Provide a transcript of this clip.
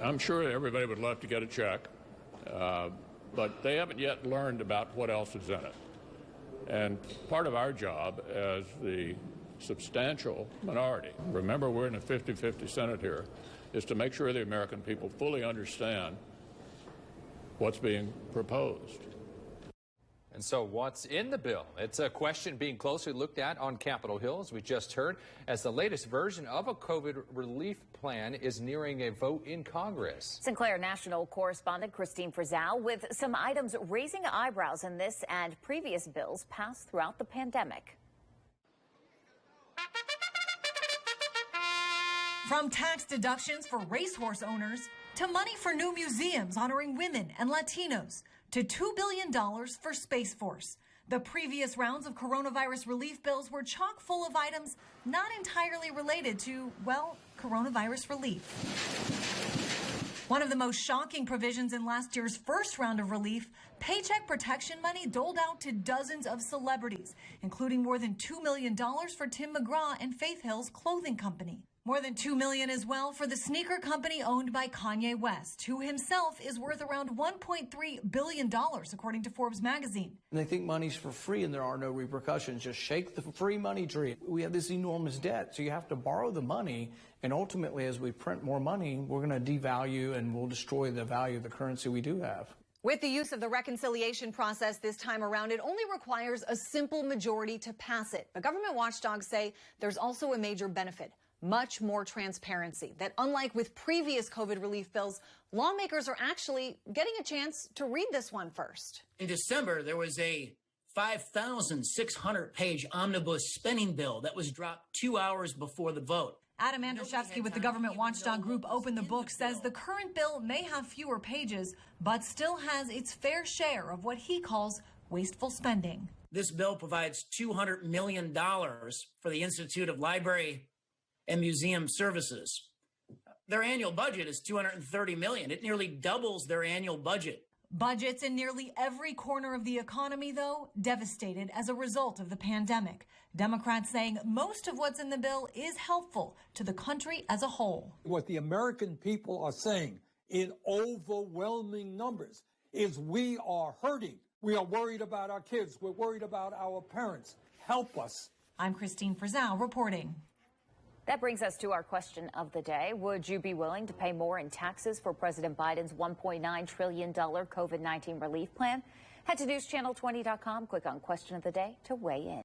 I'm sure everybody would love to get a check, but they haven't yet learned about what else is in it. And part of our job as the substantial minority, remember we're in a 50-50 Senate here, is to make sure the American people fully understand what's being proposed. And so what's in the bill? It's a question being closely looked at on Capitol Hill, as we just heard, as the latest version of a COVID relief plan is nearing a vote in Congress. Sinclair national correspondent Christine Frizzell with some items raising eyebrows in this and previous bills passed throughout the pandemic. From tax deductions for racehorse owners to money for new museums honoring women and Latinos, to $2 billion for Space Force. The previous rounds of coronavirus relief bills were chock full of items not entirely related to, well, coronavirus relief. One of the most shocking provisions in last year's first round of relief, paycheck protection money doled out to dozens of celebrities, including more than $2 million for Tim McGraw and Faith Hill's clothing company. More than $2 million as well for the sneaker company owned by Kanye West, who himself is worth around $1.3 billion, according to Forbes magazine. And they think money's for free and there are no repercussions. Just shake the free money tree. We have this enormous debt, so you have to borrow the money, and ultimately as we print more money, we're going to devalue and we'll destroy the value of the currency we do have. With the use of the reconciliation process this time around, it only requires a simple majority to pass it. But government watchdogs say there's also a major benefit. Much more transparency, that unlike with previous COVID relief bills, lawmakers are actually getting a chance to read this one first. In December, there was a 5,600-page omnibus spending bill that was dropped 2 hours before the vote. Adam Andrzejewski with the government watchdog group OpenTheBooks says the current bill may have fewer pages, but still has its fair share of what he calls wasteful spending. This bill provides $200 million for the Institute of Library and Museum Services. Their annual budget is $230 million. It nearly doubles their annual budget. Budgets in nearly every corner of the economy, though, devastated as a result of the pandemic. Democrats saying most of what's in the bill is helpful to the country as a whole. What the American people are saying in overwhelming numbers is we are hurting. We are worried about our kids. We're worried about our parents. Help us. I'm Christine Frizzell reporting. That brings us to our question of the day. Would you be willing to pay more in taxes for President Biden's $1.9 trillion COVID-19 relief plan? Head to newschannel20.com, click on Question of the Day to weigh in.